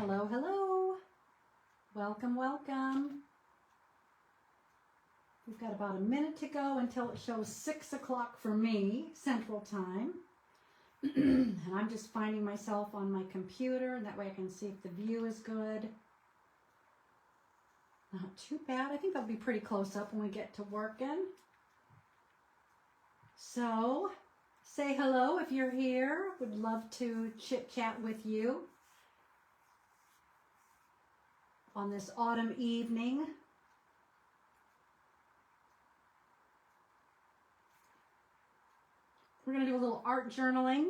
Hello, hello. Welcome, welcome. We've got about a minute to go until it shows 6 o'clock for me, Central Time. And I'm just finding myself on my computer, and that way I can see if the view is good. Not too bad. I think that'll be pretty close up when we get to working. So, say hello if you're here. Would love to chit-chat with you on this autumn evening. We're going to do a little art journaling,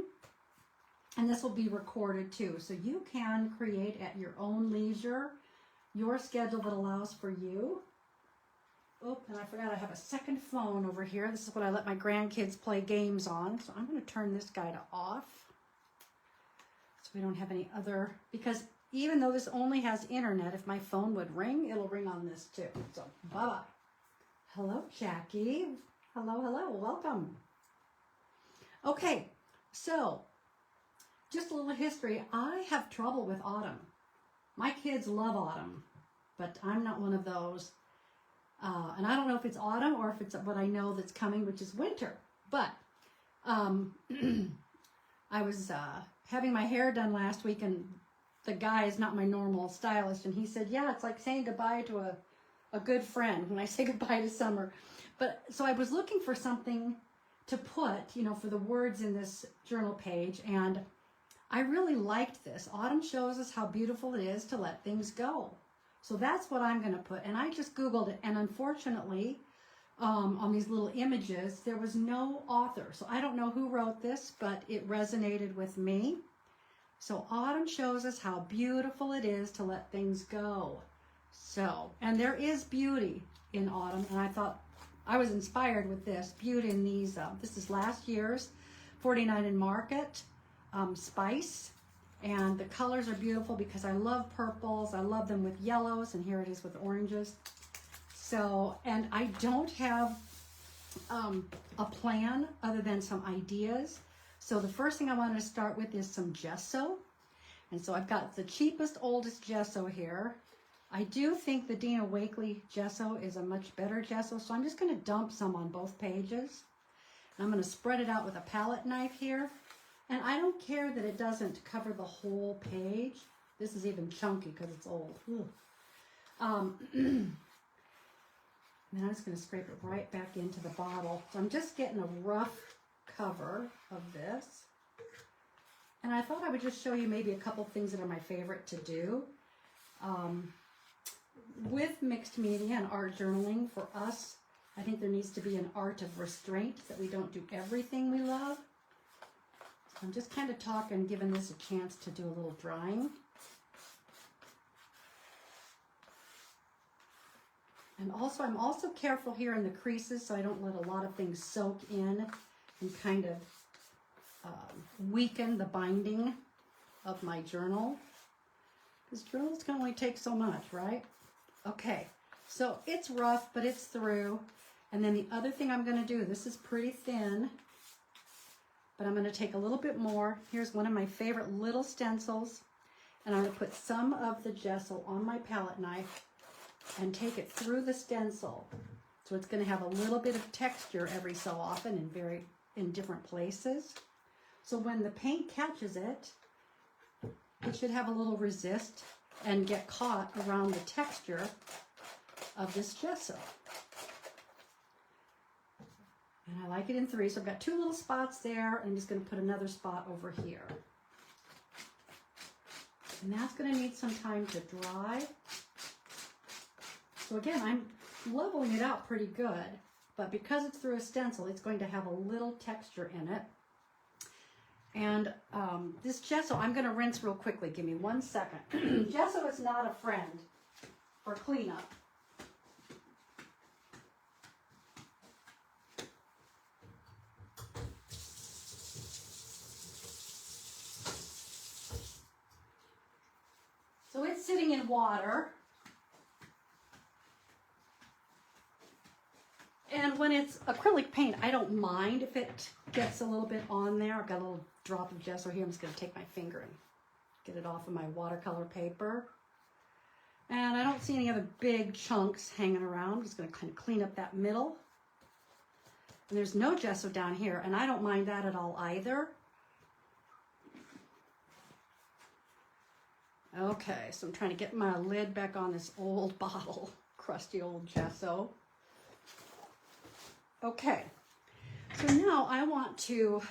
and this will be recorded too, so you can create at your own leisure, your schedule that allows for you. Oh, and I forgot I have a second phone over here. This is what I let my grandkids play games on, so I'm going to turn this guy to off so we don't have any other, because even though this only has internet, if my phone would ring, it'll ring on this too. So, bye-bye. Hello, Jackie. Hello, hello. Welcome. Okay, so just a little history. I have trouble with autumn. My kids love autumn, but I'm not one of those. And I don't know if it's autumn or if it's what I know that's coming, which is winter. But I was having my hair done last week, and the guy is not my normal stylist, and he said, yeah, it's like saying goodbye to a good friend when I say goodbye to summer. But so I was looking for something to put, you know, for the words in this journal page, and I really liked this. Autumn shows us how beautiful it is to let things go. So that's what I'm going to put, and I just Googled it, and unfortunately, on these little images, there was no author. So I don't know who wrote this, but it resonated with me. So autumn shows us how beautiful it is to let things go. So, and there is beauty in autumn, and I thought, I was inspired with this, beauty in these, this is last year's 49 and Market Spice, and the colors are beautiful because I love purples, I love them with yellows, and here it is with oranges. So, and I don't have a plan other than some ideas. So the first thing I wanted to start with is some gesso. And so I've got the cheapest, oldest gesso here. I do think the Dina Wakley gesso is a much better gesso, so I'm just going to dump some on both pages. And I'm going to spread it out with a palette knife here. And I don't care that it doesn't cover the whole page. This is even chunky because it's old. And then I'm just going to scrape it right back into the bottle. So I'm just getting a rough cover of this. And I thought I would just show you maybe a couple things that are my favorite to do. With mixed media and art journaling, for us, I think there needs to be an art of restraint, that we don't do everything we love. So I'm just kind of talking, giving this a chance to do a little drying. And also, I'm also careful here in the creases so I don't let a lot of things soak in and kind of weaken the binding of my journal. Because journals can only take so much, right? Okay, so it's rough, but it's through. And then the other thing I'm going to do, this is pretty thin, but I'm going to take a little bit more. Here's one of my favorite little stencils, and I'm going to put some of the gesso on my palette knife and take it through the stencil. So it's going to have a little bit of texture every so often in different places. So when the paint catches it, it should have a little resist and get caught around the texture of this gesso. And I like it in 3, so I've got 2 little spots there. I'm just going to put another spot over here. And that's going to need some time to dry. So again, I'm leveling it out pretty good, but because it's through a stencil, it's going to have a little texture in it. And this gesso, I'm going to rinse real quickly. Give me 1 second. Gesso is not a friend for cleanup. So it's sitting in water. And when it's acrylic paint, I don't mind if it gets a little bit on there. I've got a little drop of gesso here. I'm just going to take my finger and get it off of my watercolor paper. And I don't see any other big chunks hanging around. I'm just going to kind of clean up that middle. And there's no gesso down here, and I don't mind that at all either. Okay, so I'm trying to get my lid back on this old bottle, crusty old gesso. Okay, so now I want to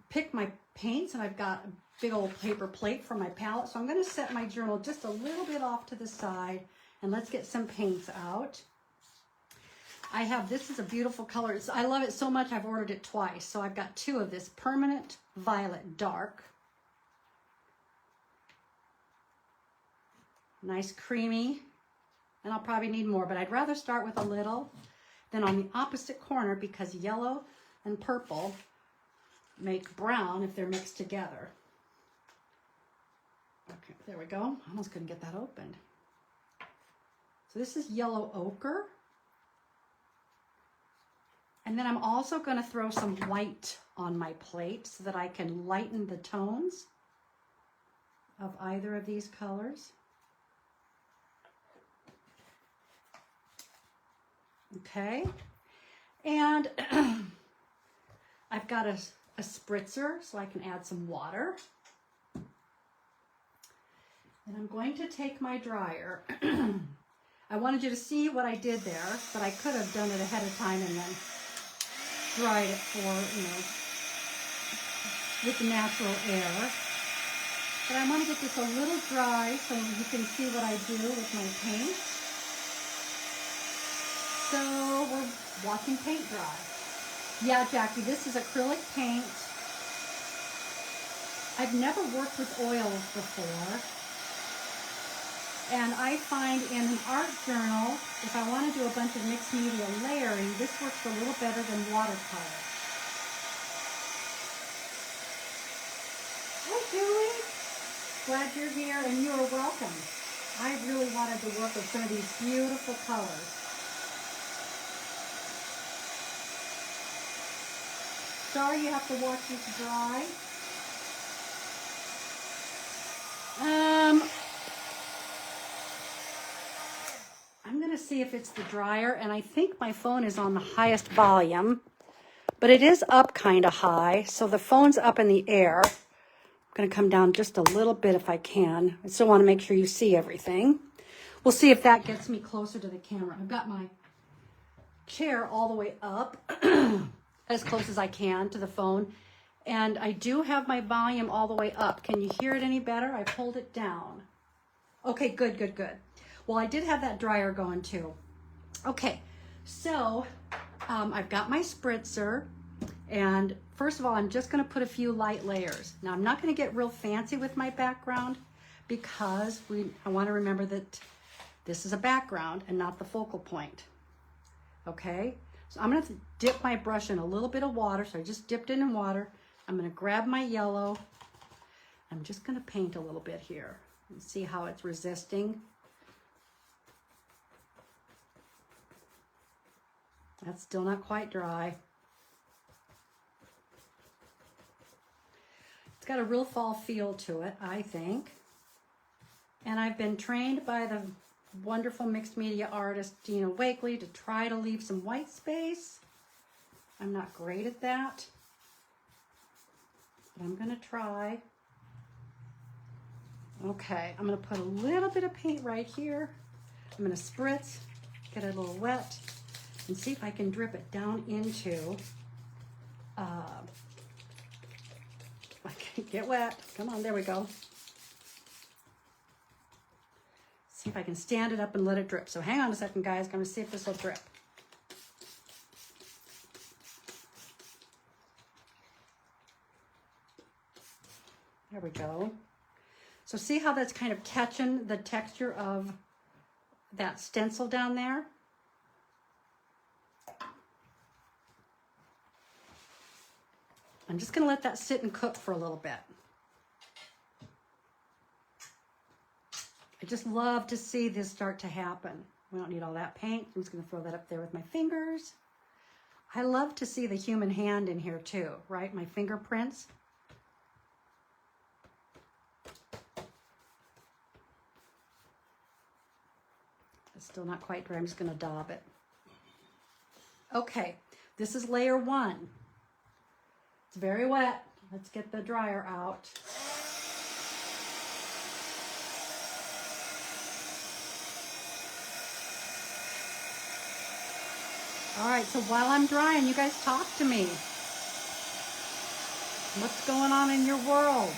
pick my paints, and I've got a big old paper plate for my palette. So I'm going to set my journal just a little bit off to the side, and let's get some paints out. I have, this is a beautiful color. I love it so much I've ordered it twice. So I've got two of this Permanent Violet Dark. Nice creamy, and I'll probably need more, but I'd rather start with a little. Then on the opposite corner, because yellow and purple make brown if they're mixed together. Okay, there we go. I almost couldn't get that opened. So this is yellow ochre. And then I'm also going to throw some white on my plate so that I can lighten the tones of either of these colors. Okay, and I've got a spritzer so I can add some water. And I'm going to take my dryer. I wanted you to see what I did there, but I could have done it ahead of time and then dried it for, with the natural air. But I want to get this a little dry so you can see what I do with my paint. So we're watching paint dry. Yeah, Jackie, this is acrylic paint. I've never worked with oils before. And I find in an art journal, if I want to do a bunch of mixed media layering, this works a little better than watercolor. Hi, Julie. Glad you're here, and you are welcome. I really wanted to work with some of these beautiful colors. Sorry you have to watch this dry. I'm going to see if it's the dryer, and I think my phone is on the highest volume, but it is up kind of high, so the phone's up in the air. I'm going to come down just a little bit if I can. I still want to make sure you see everything. We'll see if that gets me closer to the camera. I've got my chair all the way up as close as I can to the phone, and I do have my volume all the way up. Can you hear it any better? I pulled it down. Okay, good, good, good. Well, I did have that dryer going too. Okay, so I've got my spritzer, and first of all, I'm just going to put a few light layers. Now, I'm not going to get real fancy with my background because I want to remember that this is a background and not the focal point. Okay, so I'm going to dip my brush in a little bit of water. So I just dipped it in water. I'm going to grab my yellow. I'm just going to paint a little bit here and see how it's resisting. That's still not quite dry. It's got a real fall feel to it, I think. And I've been trained by the wonderful mixed media artist Dina Wakely to try to leave some white space. I'm not great at that, but I'm going to try. Okay, I'm going to put a little bit of paint right here. I'm going to spritz, get it a little wet, and see if I can drip it down into, I can't get wet. Come on, there we go. See if I can stand it up and let it drip. So hang on a second, guys. I'm going to see if this will drip. There we go. So see how that's kind of catching the texture of that stencil down there? I'm just going to let that sit and cook for a little bit. I just love to see this start to happen. We don't need all that paint. I'm just going to throw that up there with my fingers. I love to see the human hand in here too, right? My fingerprints. Still not quite dry. I'm just going to daub it. Okay, this is layer 1. It's very wet. Let's get the dryer out. All right, so while I'm drying, you guys talk to me. What's going on in your world?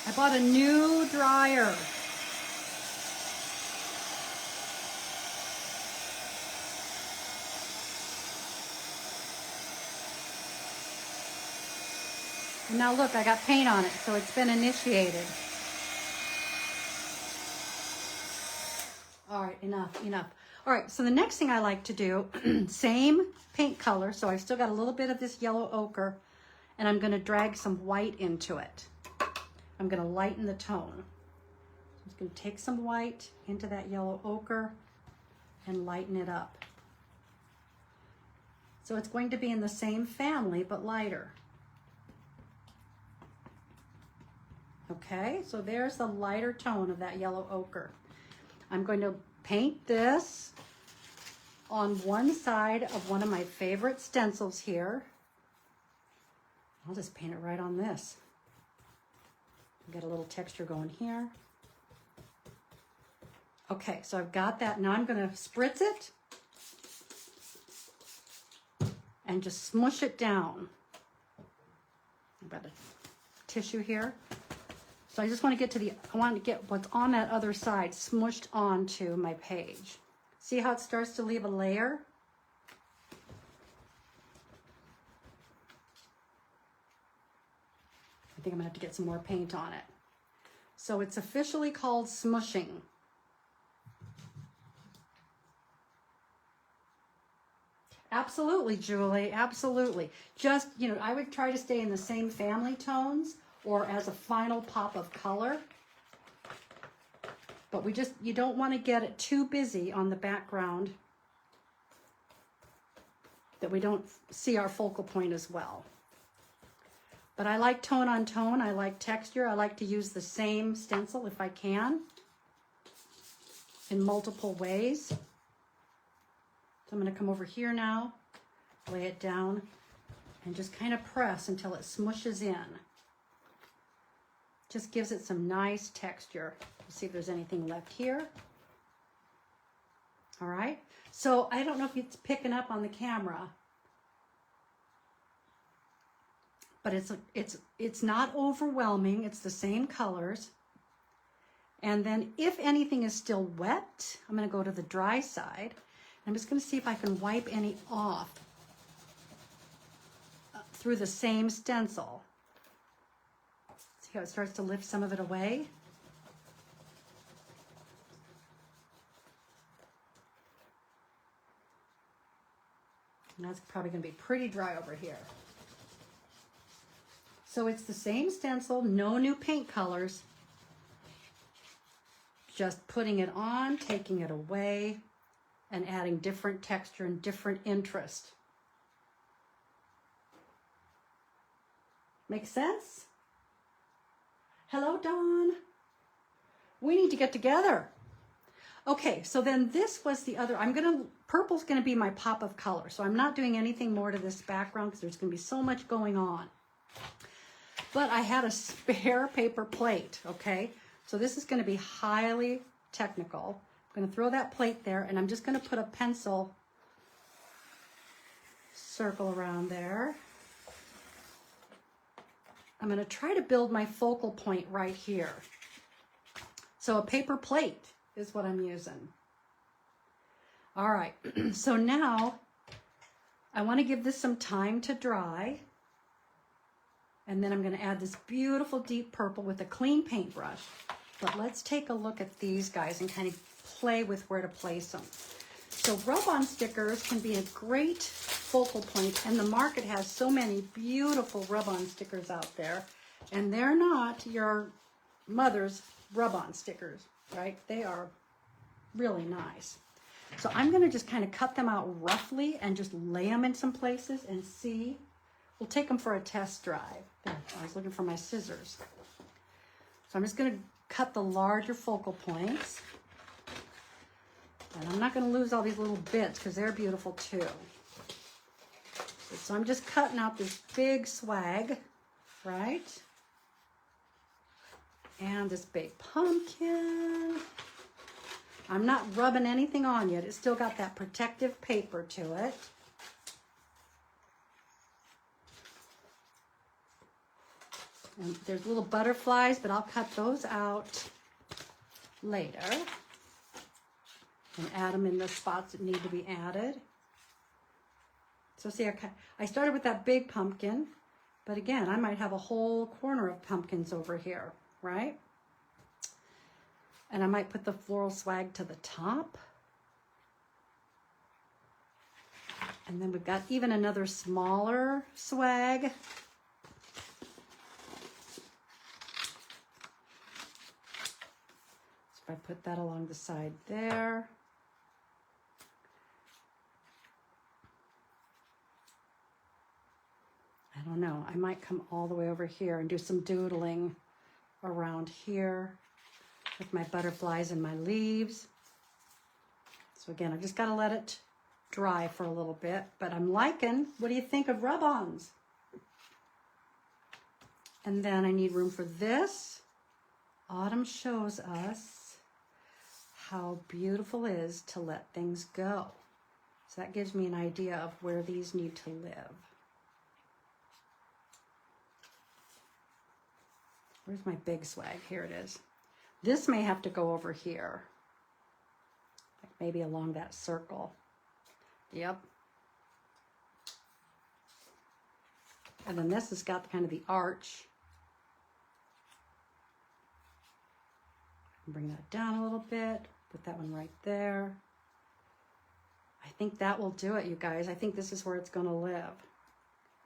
I bought a new dryer. And now look, I got paint on it, so it's been initiated. All right, enough. All right, so the next thing I like to do, same paint color, so I've still got a little bit of this yellow ochre, and I'm gonna drag some white into it. I'm gonna lighten the tone. I'm just gonna take some white into that yellow ochre and lighten it up. So it's going to be in the same family, but lighter. Okay, so there's the lighter tone of that yellow ochre. I'm going to paint this on one side of one of my favorite stencils here. I'll just paint it right on this. Get a little texture going here. Okay, so I've got that. Now I'm going to spritz it and just smush it down. I've got a tissue here. So I just want to get to I want to get what's on that other side smushed onto my page. See how it starts to leave a layer? I think I'm gonna have to get some more paint on it. So it's officially called smushing. Absolutely, Julie, absolutely. Just, you know, I would try to stay in the same family tones or as a final pop of color. But you don't want to get it too busy on the background that we don't see our focal point as well. But I like tone on tone. I like texture. I like to use the same stencil if I can in multiple ways. So I'm going to come over here now, lay it down, and just kind of press until it smushes in. Just gives it some nice texture. Let's see if there's anything left here. All right. So I don't know if it's picking up on the camera, but it's not overwhelming. It's the same colors. And then if anything is still wet, I'm going to go to the dry side. I'm just going to see if I can wipe any off through the same stencil. See how it starts to lift some of it away? And that's probably going to be pretty dry over here. So it's the same stencil, no new paint colors. Just putting it on, taking it away, and adding different texture and different interest. Make sense? Hello, Dawn. We need to get together. Okay, so then this was the other, purple's gonna be my pop of color. So I'm not doing anything more to this background because there's gonna be so much going on. But I had a spare paper plate, okay? So this is gonna be highly technical. I'm gonna throw that plate there and I'm just gonna put a pencil circle around there. I'm gonna try to build my focal point right here. So a paper plate is what I'm using. All right, so now I wanna give this some time to dry. And then I'm gonna add this beautiful deep purple with a clean paintbrush. But let's take a look at these guys and kind of play with where to place them. So rub-on stickers can be a great focal point. And the market has so many beautiful rub-on stickers out there. And they're not your mother's rub-on stickers, right? They are really nice. So I'm going to just kind of cut them out roughly and just lay them in some places and see. We'll take them for a test drive. There, I was looking for my scissors. So I'm just going to cut the larger focal points. And I'm not going to lose all these little bits because they're beautiful too. So I'm just cutting out this big swag, right? And this big pumpkin. I'm not rubbing anything on yet. It's still got that protective paper to it. And there's little butterflies, but I'll cut those out later and add them in the spots that need to be added. So see, I started with that big pumpkin, but again, I might have a whole corner of pumpkins over here, right? And I might put the floral swag to the top. And then we've got even another smaller swag. I put that along the side there. I don't know, I might come all the way over here and do some doodling around here with my butterflies and my leaves. So again, I've just got to let it dry for a little bit, but I'm liking, what do you think of rub-ons? And then I need room for this. Autumn shows us how beautiful it is to let things go. So that gives me an idea of where these need to live. Where's my big swag? Here it is. This may have to go over here. Like maybe along that circle. Yep. And then this has got kind of the arch. Bring that down a little bit. Put that one right there. I think that will do it, you guys. I think this is where it's going to live.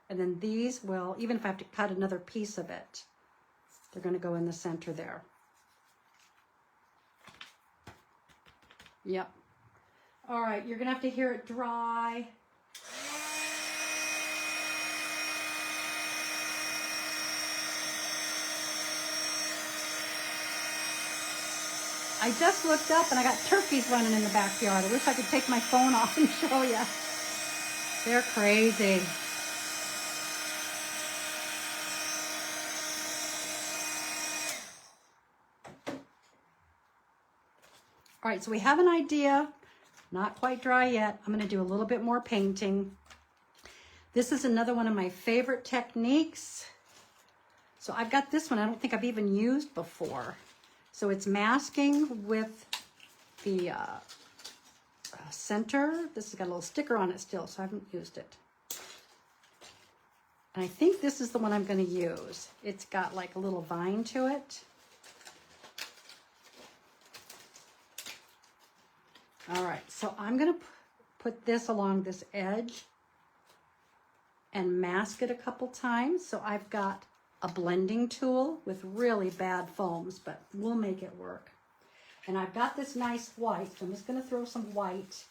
And then these will, even if I have to cut another piece of it, they're going to go in the center there. Yep. All right, you're going to have to hear it dry. I just looked up and I got turkeys running in the backyard. I wish I could take my phone off and show you. They're crazy. All right, so we have an idea. Not quite dry yet. I'm going to do a little bit more painting. This is another one of my favorite techniques. So I've got this one I don't think I've even used before. So it's masking with the center. This has got a little sticker on it still, so I haven't used it. And I think this is the one I'm going to use. It's got like a little vine to it. All right, so I'm going to put this along this edge and mask it a couple times. So I've got a blending tool with really bad foams, but we'll make it work. And I've got this nice white, so I'm just going to throw some white,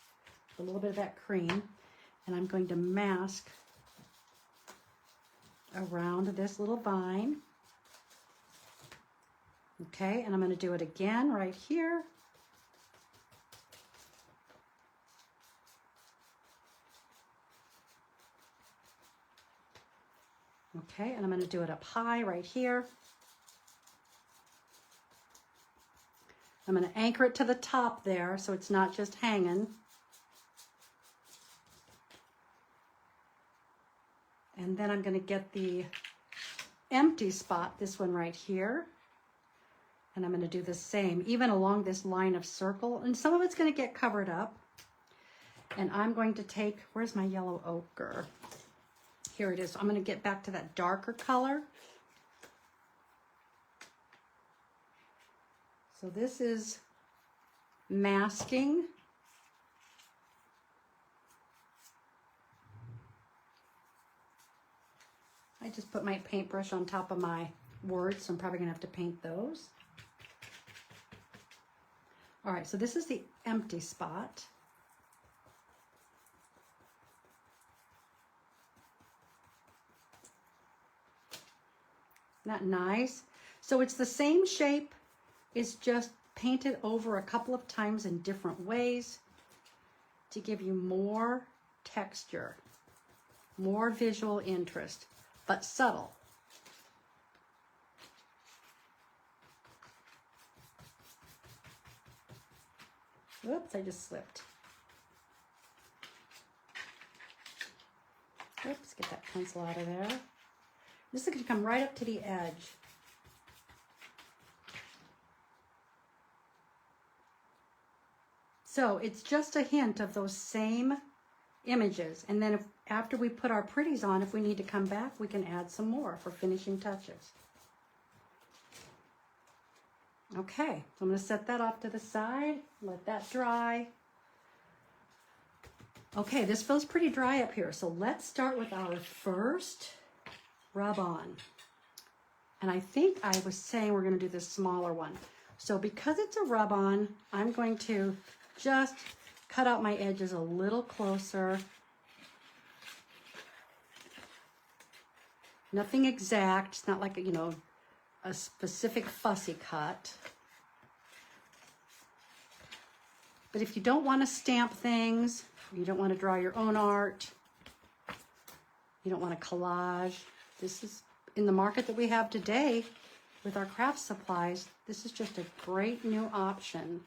a little bit of that cream, and I'm going to mask around this little vine. Okay, and I'm going to do it again right here. Okay, and I'm going to do it up high right here. I'm going to anchor it to the top there so it's not just hanging. And then I'm going to get the empty spot, this one right here. And I'm going to do the same, even along this line of circle. And some of it's going to get covered up. And I'm going to take, where's my yellow ochre? Here it is. I'm going to get back to that darker color. So this is masking. just put my paintbrush on top of my words, so I'm probably gonna have to paint those. All right, so this is the empty spot. Isn't that nice? So it's the same shape, it's just painted over a couple of times in different ways to give you more texture, more visual interest, but subtle. Whoops, I just slipped. Oops, get that pencil out of there. This is going to come right up to the edge. So it's just a hint of those same images. And then after we put our pretties on, if we need to come back, we can add some more for finishing touches. Okay, so I'm going to set that off to the side, let that dry. Okay, this feels pretty dry up here, so let's start with our first rub on. And I think I was saying we're going to do this smaller one. So because it's a rub on, I'm going to just cut out my edges a little closer. Nothing exact, it's not like, you know, a specific fussy cut. But if you don't want to stamp things, you don't want to draw your own art, you don't want to collage, this is, in the market that we have today with our craft supplies, this is just a great new option.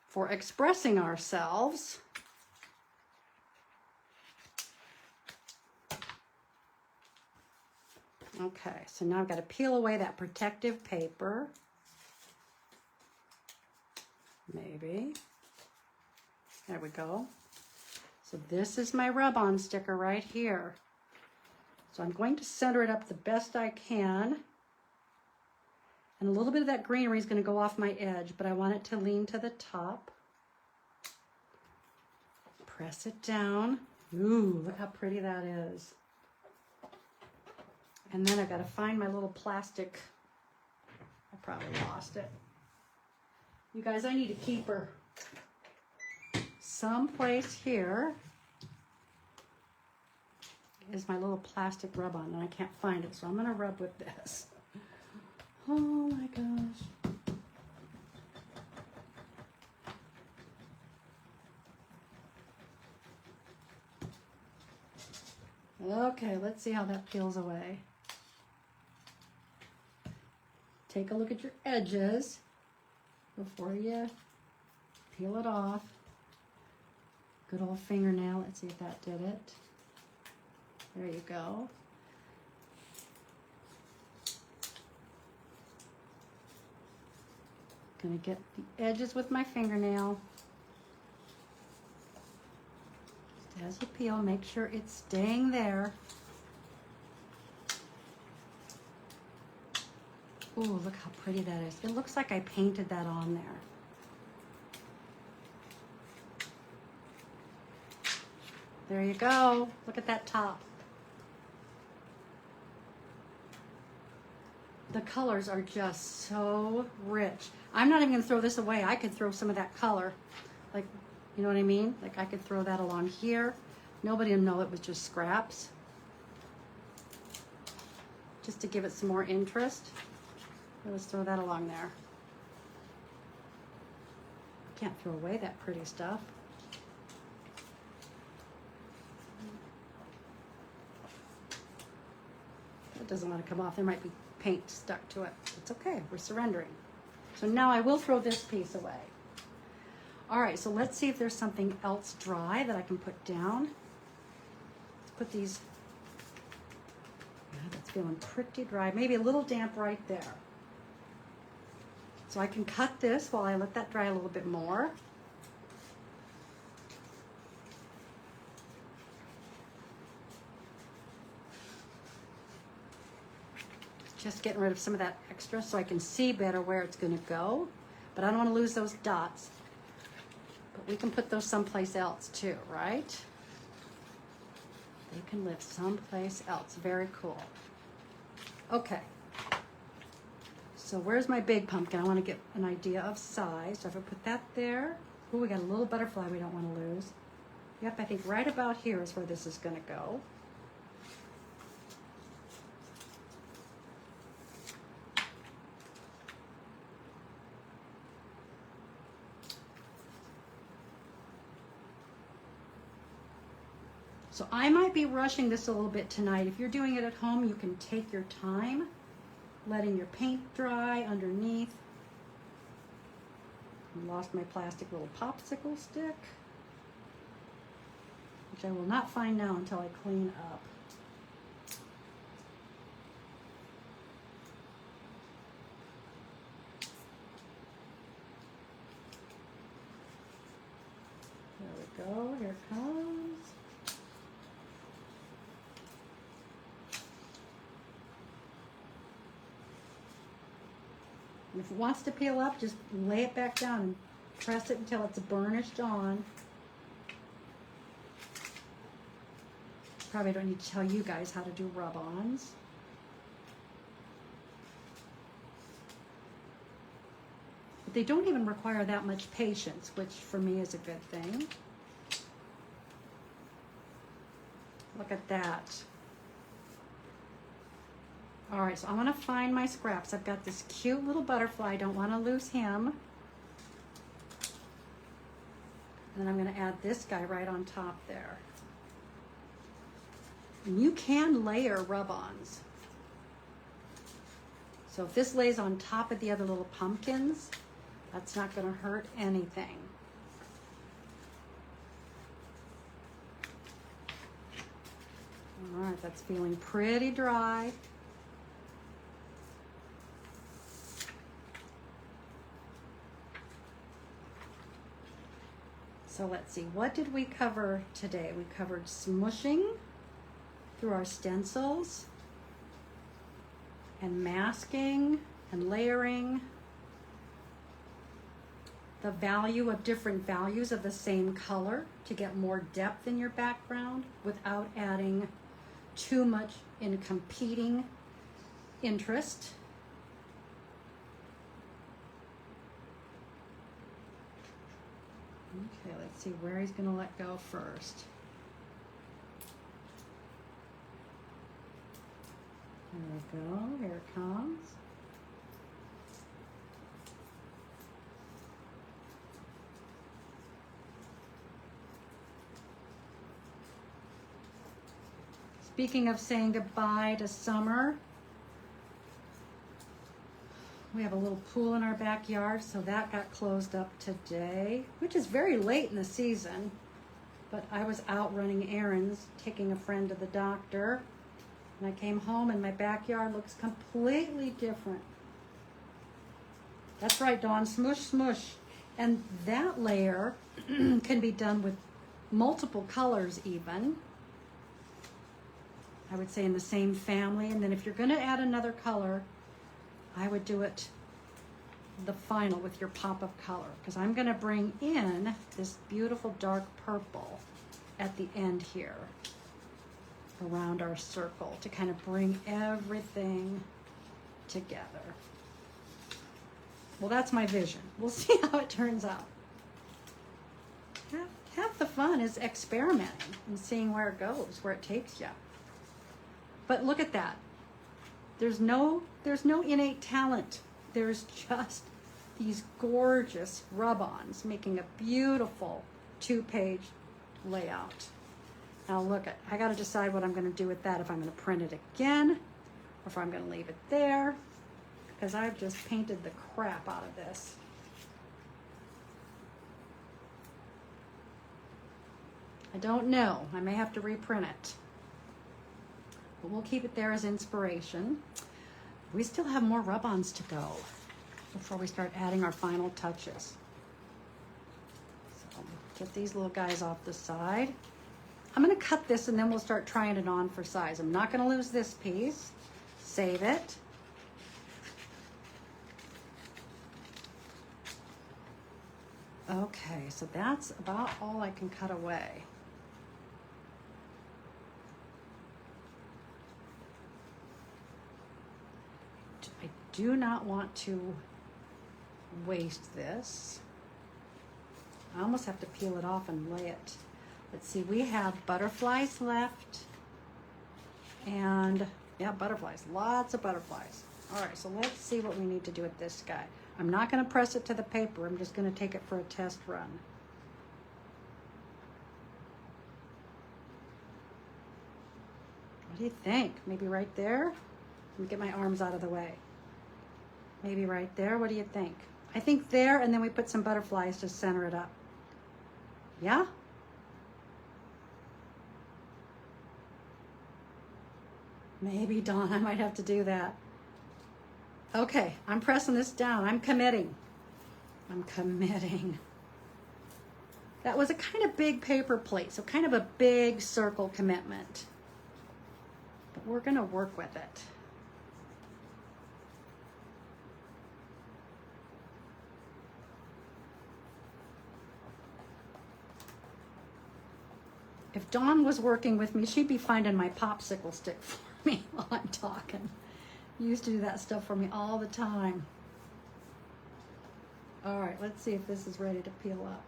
For expressing ourselves. Okay, so now I've got to peel away that protective paper. Maybe. There we go. So this is my rub-on sticker right here. So I'm going to center it up the best I can. And a little bit of that greenery is going to go off my edge, but I want it to lean to the top. Press it down. Ooh, look how pretty that is. And then I've got to find my little plastic. I probably lost it. You guys, I need a keeper. Someplace here is my little plastic rub-on, and I can't find it, so I'm going to rub with this. Oh my gosh. Okay, let's see how that peels away. Take a look at your edges before you peel it off. Good old fingernail. Let's see if that did it. There you go. Gonna get the edges with my fingernail. Just as you peel, make sure it's staying there. Ooh, look how pretty that is. It looks like I painted that on there. There you go. Look at that top. The colors are just so rich. I'm not even gonna throw this away. I could throw some of that color. Like, you know what I mean? Like I could throw that along here. Nobody will know it was just scraps. Just to give it some more interest. Let's throw that along there. Can't throw away that pretty stuff. It doesn't want to come off. There might be paint stuck to it. It's okay. We're surrendering. So now I will throw this piece away. All right, so let's see if there's something else dry that I can put down. Let's put these. Yeah, that's feeling pretty dry. Maybe a little damp right there. So I can cut this while I let that dry a little bit more. Just getting rid of some of that extra so I can see better where it's going to go. But I don't want to lose those dots. But we can put those someplace else too, right? They can live someplace else. Very cool. Okay. So where's my big pumpkin? I want to get an idea of size. So if I put that there, oh, we got a little butterfly we don't want to lose. Yep, I think right about here is where this is going to go. So I might be rushing this a little bit tonight. If you're doing it at home, you can take your time, letting your paint dry underneath. I lost my plastic little popsicle stick, which I will not find now until I clean up. There we go, here it comes. And if it wants to peel up, just lay it back down and press it until it's burnished on. Probably don't need to tell you guys how to do rub-ons. But they don't even require that much patience, which for me is a good thing. Look at that. All right, so I want to find my scraps. I've got this cute little butterfly. I don't want to lose him. And then I'm going to add this guy right on top there. And you can layer rub-ons. So if this lays on top of the other little pumpkins, that's not going to hurt anything. All right, that's feeling pretty dry. So let's see, what did we cover today? We covered smushing through our stencils and masking and layering, the value of different values of the same color to get more depth in your background without adding too much in competing interest. Okay, let's see where he's going to let go first. There we go. Here it comes. Speaking of saying goodbye to summer, we have a little pool in our backyard, so that got closed up today, which is very late in the season. But I was out running errands, taking a friend to the doctor, and I came home and my backyard looks completely different. That's right, Dawn, smush, smush. And that layer can be done with multiple colors even. I would say in the same family. And then if you're going to add another color, I would do it the final with your pop of color, because I'm going to bring in this beautiful dark purple at the end here around our circle to kind of bring everything together. Well, that's my vision. We'll see how it turns out. Half the fun is experimenting and seeing where it goes, where it takes you. But look at that. There's no innate talent. There's just these gorgeous rub-ons making a beautiful 2-page layout. Now look, I got to decide what I'm going to do with that, if I'm going to print it again or if I'm going to leave it there, because I've just painted the crap out of this. I don't know. I may have to reprint it. But we'll keep it there as inspiration. We still have more rub-ons to go before we start adding our final touches. So get these little guys off the side. I'm going to cut this and then we'll start trying it on for size. I'm not going to lose this piece. Save it. Okay, so that's about all I can cut away. I do not want to waste this. I almost have to peel it off and lay it. Let's see, we have butterflies left. And yeah, butterflies, lots of butterflies. All right, so let's see what we need to do with this guy. I'm not gonna press it to the paper. I'm just gonna take it for a test run. What do you think? Maybe right there? Let me get my arms out of the way. Maybe right there, what do you think? I think there, and then we put some butterflies to center it up. Yeah? Maybe, Dawn, I might have to do that. Okay, I'm pressing this down. I'm committing. I'm committing. That was a kind of big paper plate, so kind of a big circle commitment. But we're gonna work with it. If Dawn was working with me, she'd be finding my popsicle stick for me while I'm talking. Used to do that stuff for me all the time. All right, let's see if this is ready to peel up.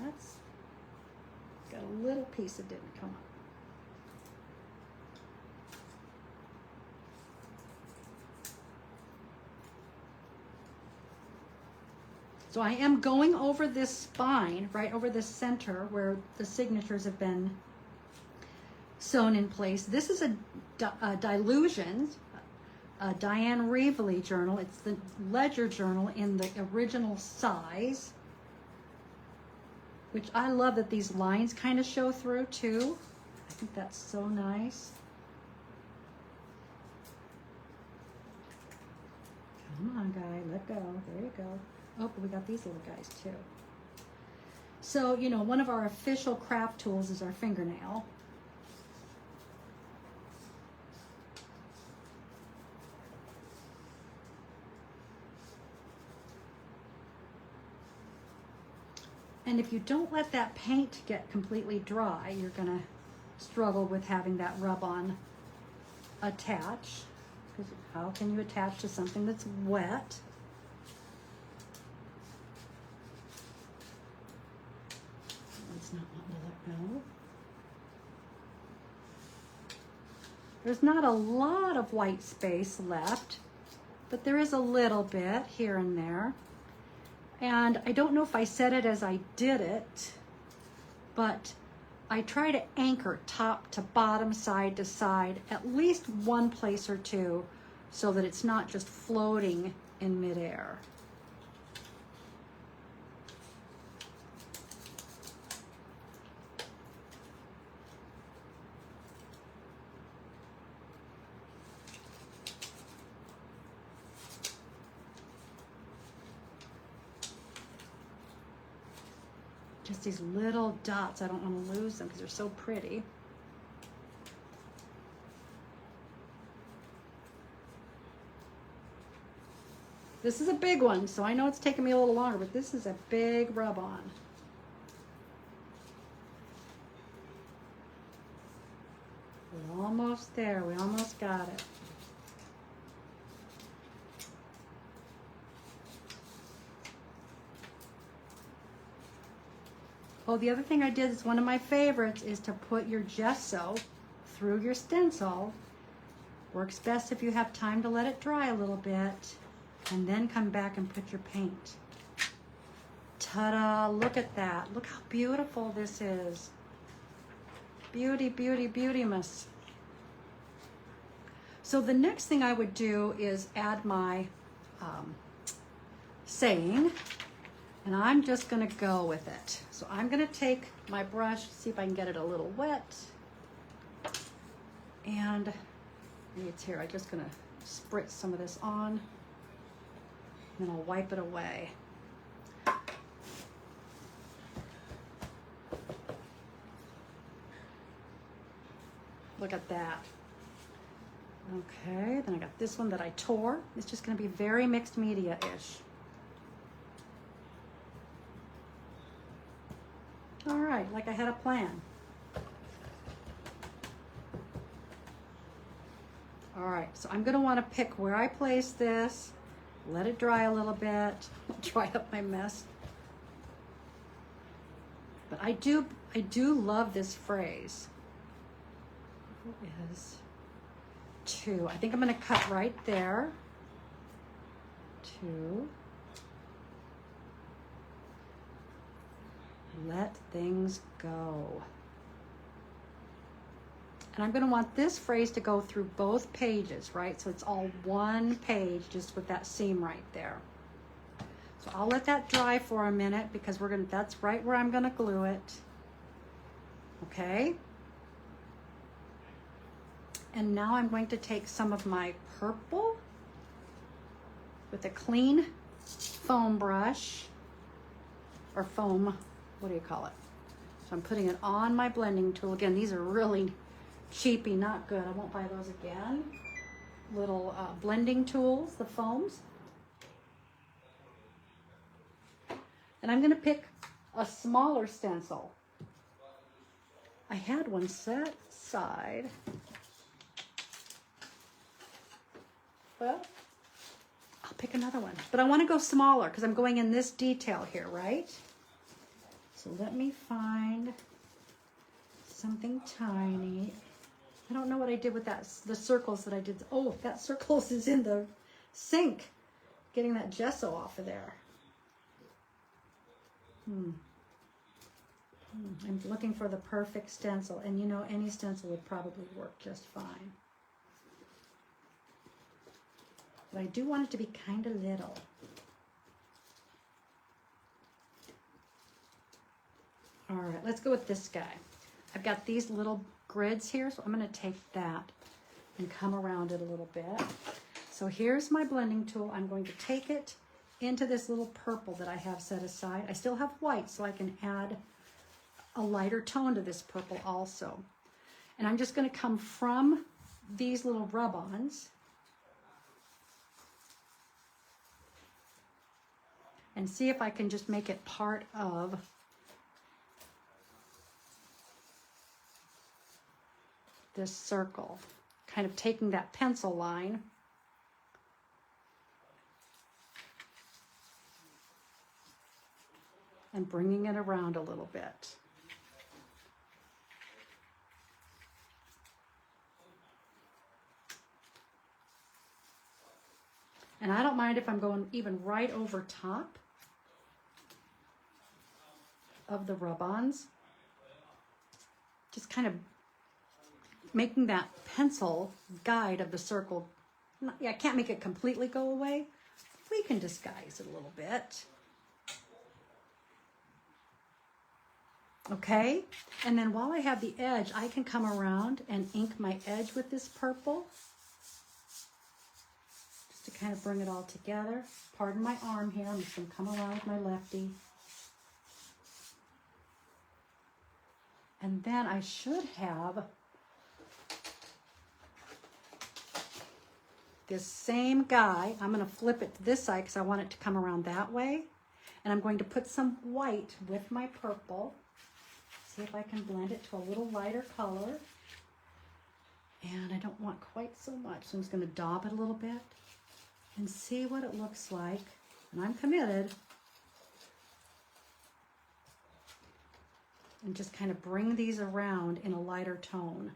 That's got a little piece that didn't come up. So I am going over this spine, right over the center where the signatures have been sewn in place. This is a Dylusions, a Diane Reevely journal. It's the ledger journal in the original size, which I love that these lines kind of show through too. I think that's so nice. Come on, guy, let go. There you go. Oh, we got these little guys too. So, you know, one of our official craft tools is our fingernail. And if you don't let that paint get completely dry, you're gonna struggle with having that rub-on attach. Because how can you attach to something that's wet? It's not wanting to let go. There's not a lot of white space left, but there is a little bit here and there. And I don't know if I said it as I did it, but I try to anchor top to bottom, side to side, at least one place or two, so that it's not just floating in midair. Just these little dots, I don't want to lose them because they're so pretty. This is a big one, so I know it's taking me a little longer, but this is a big rub-on. We're almost there, we almost got it. Oh, the other thing I did is one of my favorites is to put your gesso through your stencil. Works best if you have time to let it dry a little bit and then come back and put your paint. Ta-da, look at that. Look how beautiful this is. Beauty, beauty, beauty-mous. So the next thing I would do is add my saying. And I'm just gonna go with it. So I'm gonna take my brush, see if I can get it a little wet. And maybe it's here, I'm just gonna spritz some of this on. And then I'll wipe it away. Look at that. Okay, then I got this one that I tore. It's just gonna be very mixed media-ish. All right, like I had a plan. All right, so I'm gonna wanna pick where I place this, let it dry a little bit, dry up my mess. But I do love this phrase. Who is 2? I think I'm gonna cut right there. 2. Let things go. And I'm going to want this phrase to go through both pages, right? So it's all one page just with that seam right there. So I'll let that dry for a minute because that's right where I'm going to glue it. Okay? And now I'm going to take some of my purple with a clean foam brush, or foam, what do you call it? So I'm putting it on my blending tool. Again, these are really cheapy, not good. I won't buy those again. Little blending tools, the foams. And I'm gonna pick a smaller stencil. I had one set aside. Well, I'll pick another one. But I wanna go smaller because I'm going in this detail here, right? So let me find something tiny. I don't know what I did with the circles that I did. Oh, that circles is in the sink. Getting that gesso off of there. I'm looking for the perfect stencil. And you know, any stencil would probably work just fine. But I do want it to be kind of little. All right, let's go with this guy. I've got these little grids here, so I'm going to take that and come around it a little bit. So here's my blending tool. I'm going to take it into this little purple that I have set aside. I still have white, so I can add a lighter tone to this purple also. And I'm just going to come from these little rub-ons and see if I can just make it part of this circle, kind of taking that pencil line and bringing it around a little bit. And I don't mind if I'm going even right over top of the rub-ons, just kind of making that pencil guide of the circle. I can't make it completely go away. We can disguise it a little bit. Okay, and then while I have the edge, I can come around and ink my edge with this purple. Just to kind of bring it all together. Pardon my arm here, I'm just gonna come around with my lefty. And then I should have this same guy. I'm going to flip it to this side because I want it to come around that way. And I'm going to put some white with my purple. See if I can blend it to a little lighter color. And I don't want quite so much, so I'm just going to daub it a little bit and see what it looks like. And I'm committed. And just kind of bring these around in a lighter tone.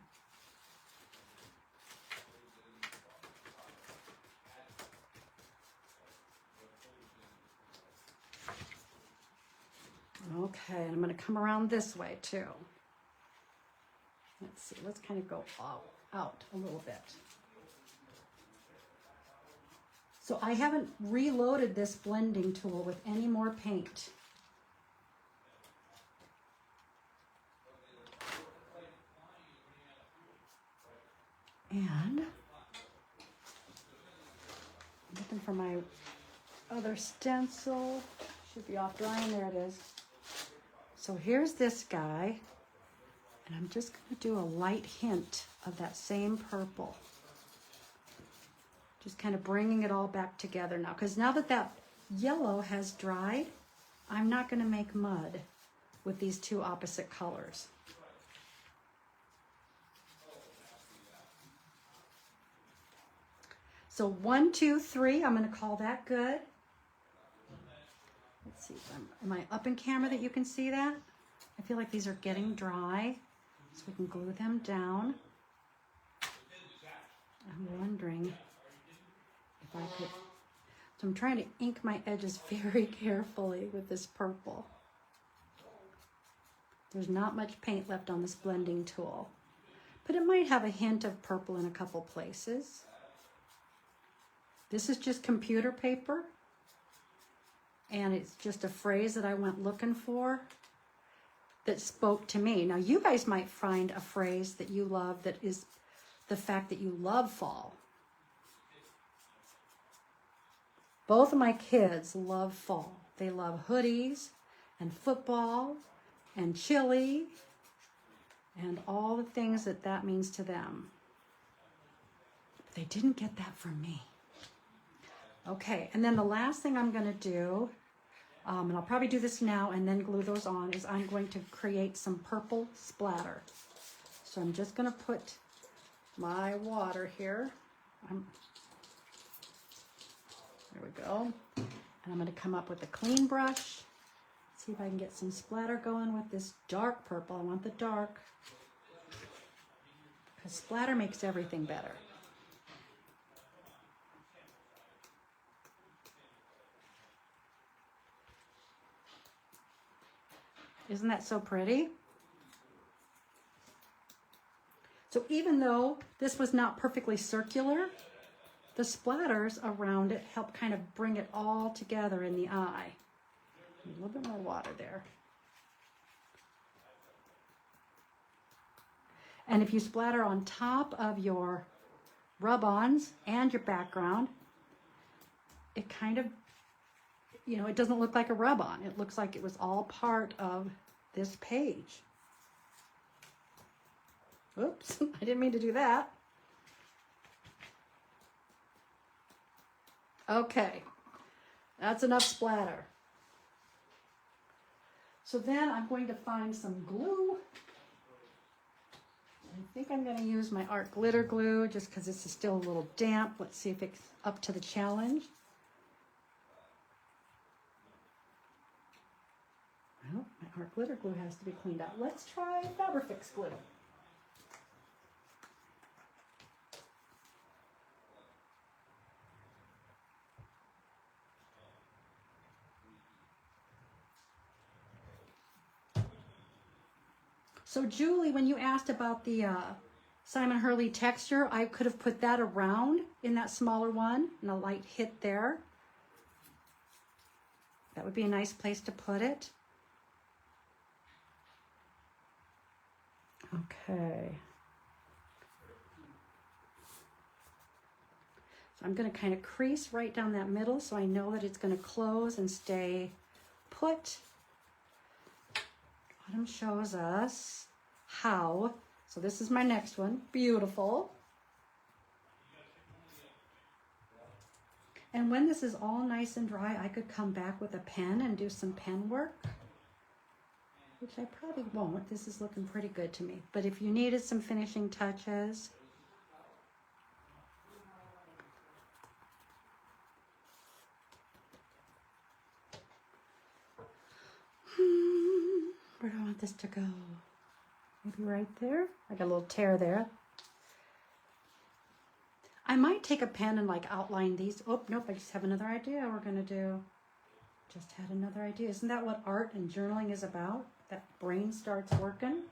Okay, and I'm going to come around this way too. Let's see, let's kind of go out a little bit. So I haven't reloaded this blending tool with any more paint. And I'm looking for my other stencil. Should be off drying, there it is. So here's this guy, and I'm just going to do a light hint of that same purple. Just kind of bringing it all back together now, because now that that yellow has dried, I'm not going to make mud. with these two opposite colors. So 1, 2, 3, I'm going to call that good. Let's see, am I up in camera that you can see that? I feel like these are getting dry, so we can glue them down. I'm wondering if I could, so I'm trying to ink my edges very carefully with this purple. There's not much paint left on this blending tool, but it might have a hint of purple in a couple places. This is just computer paper, and it's just a phrase that I went looking for that spoke to me. Now, you guys might find a phrase that you love that is the fact that you love fall. Both of my kids love fall. They love hoodies and football and chili and all the things that that means to them. They didn't get that from me. Okay, and then the last thing I'm going to do, and I'll probably do this now and then glue those on, is I'm going to create some purple splatter. So I'm just going to put my water here. There we go. And I'm going to come up with a clean brush. See if I can get some splatter going with this dark purple. I want the dark, because splatter makes everything better. Isn't that so pretty? So even though this was not perfectly circular, the splatters around it help kind of bring it all together in the eye. A little bit more water there. And if you splatter on top of your rub-ons and your background, it kind of, you know, it doesn't look like a rub-on. It looks like it was all part of this page. Oops, I didn't mean to do that. Okay, that's enough splatter. So then I'm going to find some glue. I think I'm going to use my art glitter glue just because this is still a little damp. Let's see if it's up to the challenge. Well, my art glitter glue has to be cleaned out. Let's try Fabrifix glue. So Julie, when you asked about the Simon Hurley texture, I could have put that around in that smaller one and a light hit there. That would be a nice place to put it. Okay. So I'm going to kind of crease right down that middle so I know that it's going to close and stay put. Autumn shows us how. So this is my next one. Beautiful. And when this is all nice and dry, I could come back with a pen and do some pen work, which I probably won't. This is looking pretty good to me. But if you needed some finishing touches, where do I want this to go? Maybe right there? I got a little tear there. I might take a pen and like outline these. Oh, nope, I just have another idea we're gonna do. Just had another idea. Isn't that what art and journaling is about? That brain starts working.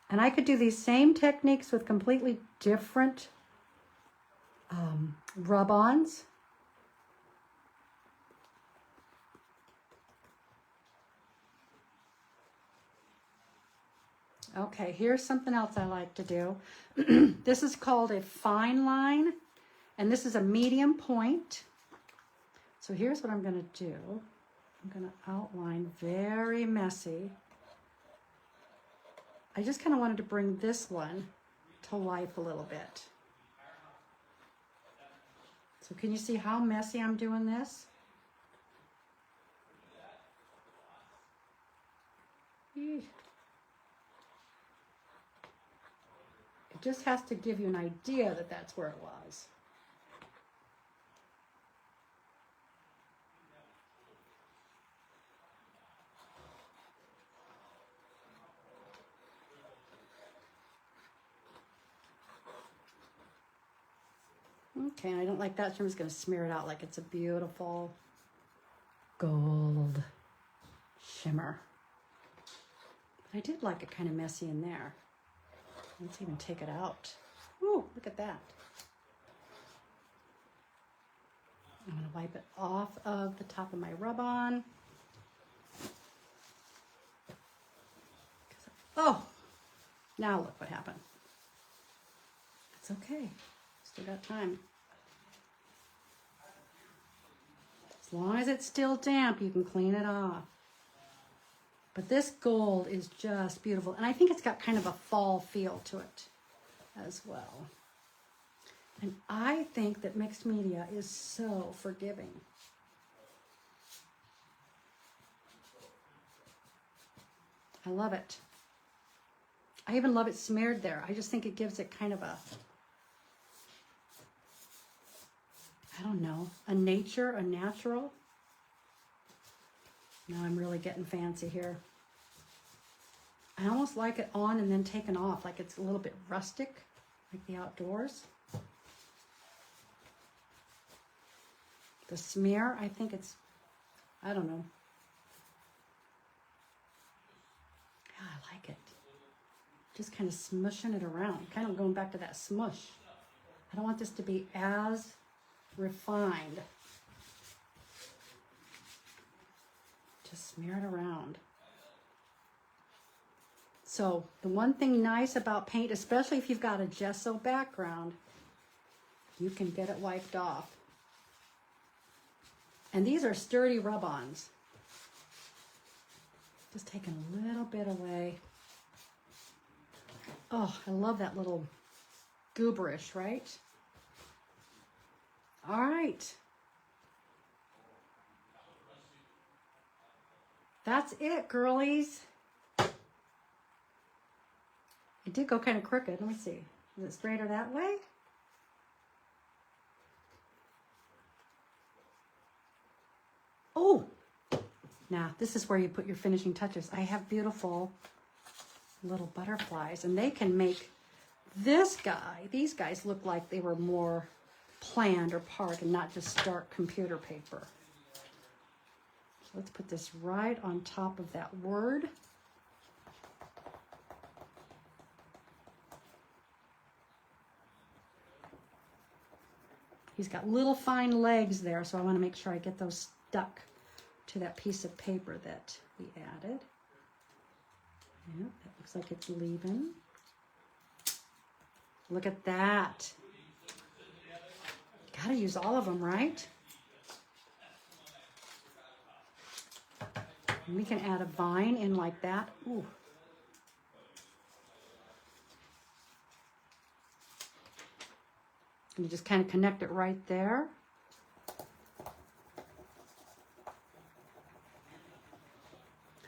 And I could do these same techniques with completely different rub-ons. Okay, here's something else I like to do. This is called a fine line, and this is a medium point. So here's what I'm going to do. I'm going to outline very messy. I just kind of wanted to bring this one to life a little bit. So can you see how messy I'm doing this? It just has to give you an idea that that's where it was. Okay, and I don't like that, so I'm just going to smear it out like it's a beautiful gold shimmer. But I did like it kind of messy in there. Let's even take it out. Ooh, look at that. I'm going to wipe it off of the top of my rub-on. Oh, now look what happened. It's okay. Still got time. As long as it's still damp, you can clean it off. But this gold is just beautiful. And I think it's got kind of a fall feel to it as well. And I think that mixed media is so forgiving. I love it. I even love it smeared there. I just think it gives it kind of a, I don't know, a natural. Now I'm really getting fancy here. I almost like it on and then taken off, like it's a little bit rustic, like the outdoors. The smear, I think it's, I don't know. Yeah, I like it. Just kind of smushing it around, kind of going back to that smush. I don't want this to be as refined. Just smear it around. So the one thing nice about paint, especially if you've got a gesso background, you can get it wiped off. And these are sturdy rub-ons. Just taking a little bit away. Oh, I love that little gooberish, right? All right. That's it, girlies. It did go kind of crooked. Let me see. Is it straighter that way? Oh, now this is where you put your finishing touches. I have beautiful little butterflies, and they can make this guy, these guys look like they were more planned or part and not just stark computer paper. So let's put this right on top of that word. He's got little fine legs there, so I want to make sure I get those stuck to that piece of paper that we added. Yep, that looks like it's leaving. Look at that. Gotta use all of them, right? And we can add a vine in like that. Ooh. And you just kind of connect it right there.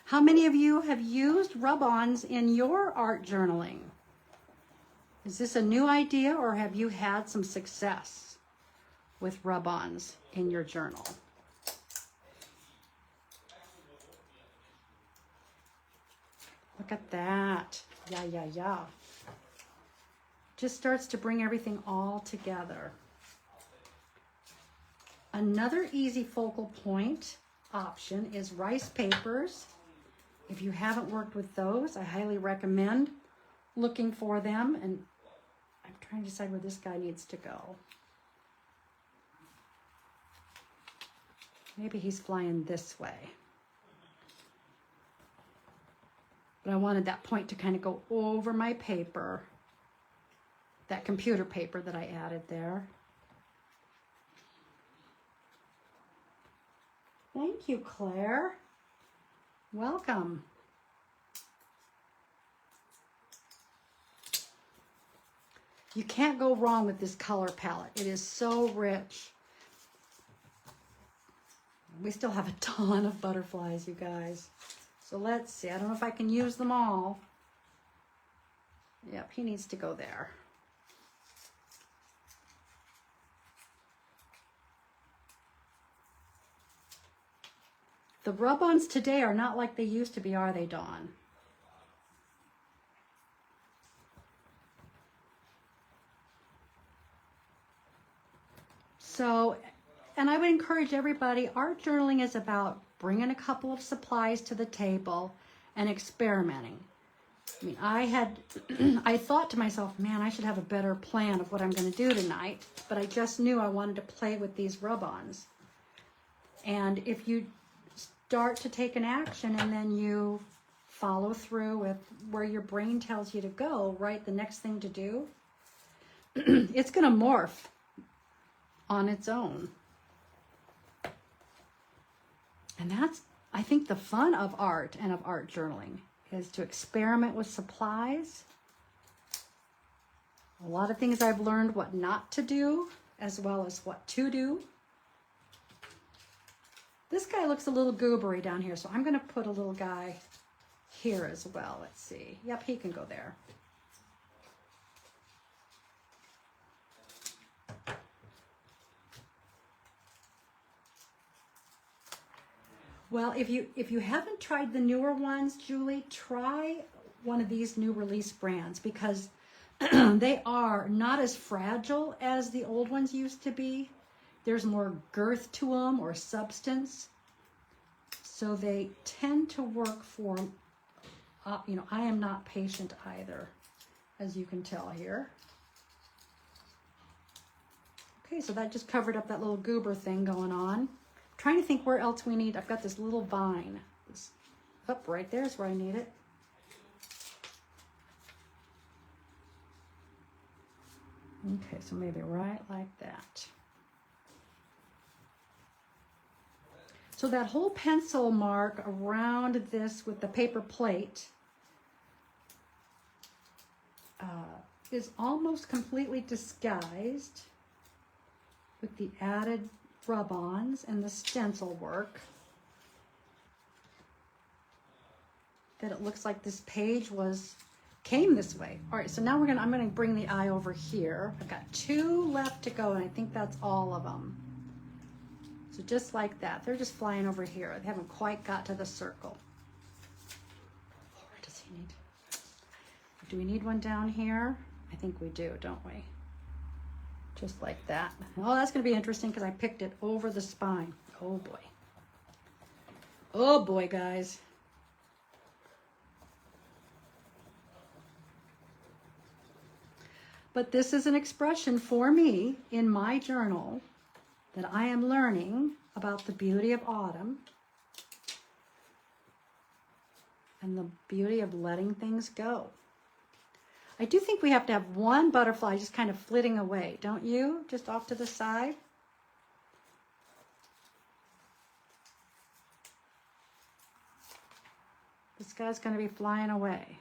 How many of you have used rub-ons in your art journaling? Is this a new idea, or have you had some success with rub-ons in your journal? Look at that. Yeah, yeah, yeah. Just starts to bring everything all together. Another easy focal point option is rice papers. If you haven't worked with those, I highly recommend looking for them. And I'm trying to decide where this guy needs to go. Maybe he's flying this way. But I wanted that point to kind of go over my paper, that computer paper that I added there. Thank you, Claire. Welcome. You can't go wrong with this color palette. It is so rich. we still have a ton of butterflies, you guys. So let's see. I don't know if I can use them all. Yep, he needs to go there. The rub-ons today are not like they used to be, are they, Dawn? So, and I would encourage everybody, art journaling is about bringing a couple of supplies to the table and experimenting. I mean, I thought to myself, man, I should have a better plan of what I'm going to do tonight, but I just knew I wanted to play with these rub-ons. And if you start to take an action and then you follow through with where your brain tells you to go, right, the next thing to do, it's going to morph on its own. And that's, I think, the fun of art and of art journaling is to experiment with supplies. A lot of things I've learned what not to do as well as what to do. This guy looks a little goobery down here, so I'm going to put a little guy here as well. Let's see. Yep, he can go there. Well, if you haven't tried the newer ones, Julie, try one of these new release brands because they are not as fragile as the old ones used to be. There's more girth to them or substance. So they tend to work for, you know, I am not patient either, as you can tell here. Okay, so that just covered up that little goober thing going on. Trying to think where else we need. I've got this little vine. Up right there's where I need it. Okay, so maybe right like that. So that whole pencil mark around this with the paper plate is almost completely disguised with the added rub-ons and the stencil work. That it looks like this page came this way. All right, so now I'm gonna bring the eye over here. I've got 2 left to go, and I think that's all of them. So just like that, they're just flying over here. They haven't quite got to the circle. Oh, where does he need? Do we need one down here? I think we do, don't we? Just like that. Oh, that's going to be interesting because I picked it over the spine. Oh boy. Oh boy, guys. But this is an expression for me in my journal that I am learning about the beauty of autumn and the beauty of letting things go. I do think we have to have one butterfly just kind of flitting away, don't you? Just off to the side. This guy's going to be flying away.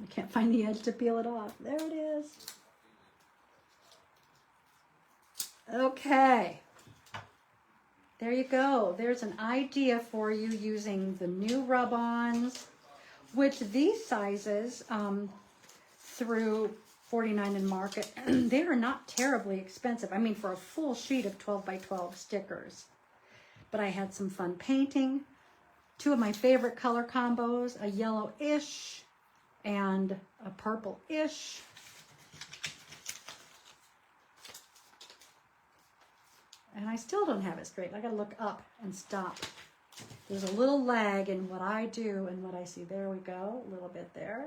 I can't find the edge to peel it off. There it is. Okay. There you go. There's an idea for you using the new rub-ons, which these sizes through 49 and Market, they are not terribly expensive. I mean, for a full sheet of 12 by 12 stickers. But I had some fun painting. 2 of my favorite color combos, a yellow-ish and a purple-ish. And I still don't have it straight. I gotta look up and stop. There's a little lag in what I do and what I see. There we go, a little bit there.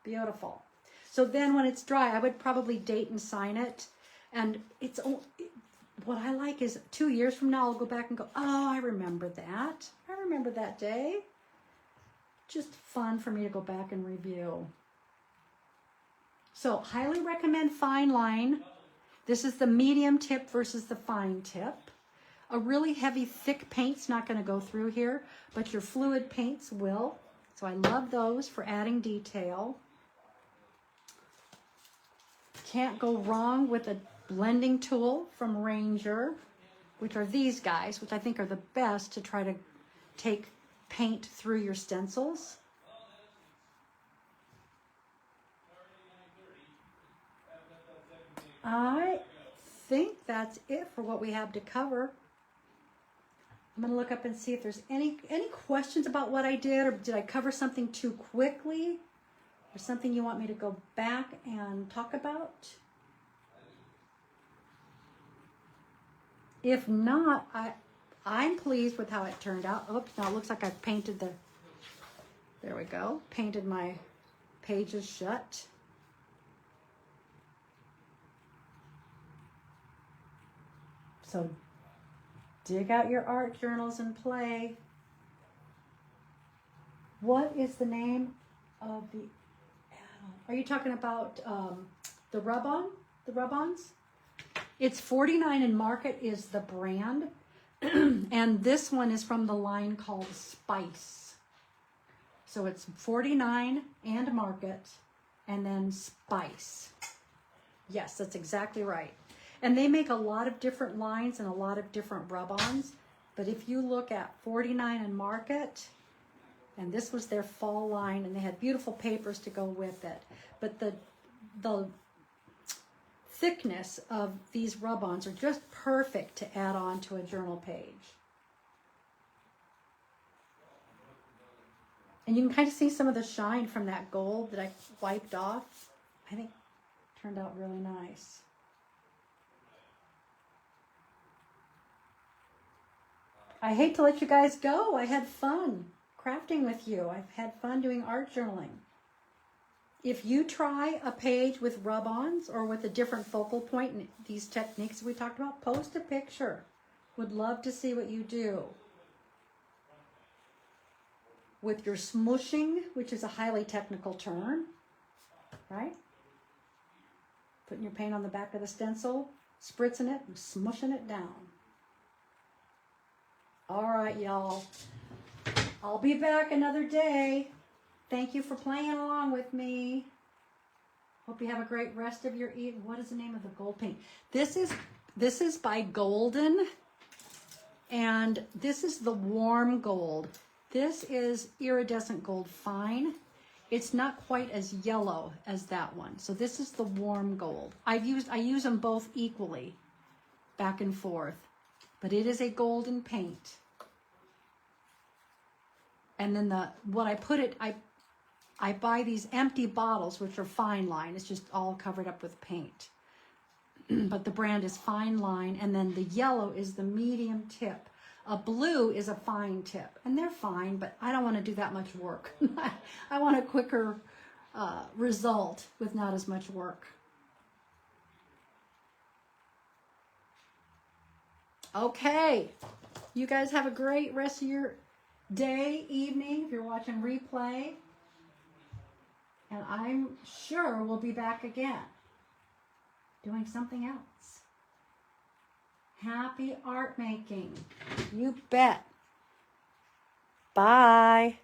Beautiful. So then when it's dry, I would probably date and sign it. And what I like is 2 years from now, I'll go back and go, oh, I remember that. I remember that day. Just fun for me to go back and review. So highly recommend fine line. This is the medium tip versus the fine tip. A really heavy, thick paint's not going to go through here, but your fluid paints will. So I love those for adding detail. Can't go wrong with a blending tool from Ranger, which are these guys, which I think are the best to try to take paint through your stencils. I think that's it for what we have to cover. I'm going to look up and see if there's any questions about what I did, or did I cover something too quickly, or something you want me to go back and talk about? If not, I'm pleased with how it turned out. Oops, now it looks like I've painted the, there we go, painted my pages shut. So dig out your art journals and play. What is the name of the add-on? Are you talking about the rub-on? The rub-ons? It's 49 and Market is the brand. And this one is from the line called Spice. So it's 49 and Market and then Spice. Yes, that's exactly right. And they make a lot of different lines and a lot of different rub-ons. But if you look at 49 and Market, and this was their fall line, and they had beautiful papers to go with it. But the thickness of these rub-ons are just perfect to add on to a journal page. And you can kind of see some of the shine from that gold that I wiped off. I think it turned out really nice. I hate to let you guys go. I had fun crafting with you. I've had fun doing art journaling. If you try a page with rub-ons or with a different focal point and these techniques we talked about, post a picture. Would love to see what you do. With your smooshing, which is a highly technical term, right? Putting your paint on the back of the stencil, spritzing it, and smushing it down. All right, y'all. I'll be back another day. Thank you for playing along with me. Hope you have a great rest of your evening. What is the name of the gold paint? This is by Golden, and this is the warm gold. This is iridescent gold fine. It's not quite as yellow as that one. So this is the warm gold. I use them both equally, back and forth, but it is a golden paint. And then I buy these empty bottles, which are Fine Line. It's just all covered up with paint. But the brand is Fine Line, and then the yellow is the medium tip. A blue is a fine tip, and they're fine, but I don't want to do that much work. I want a quicker result with not as much work. Okay, you guys have a great rest of your day, evening, if you're watching replay. And I'm sure we'll be back again doing something else. Happy art making. You bet. Bye.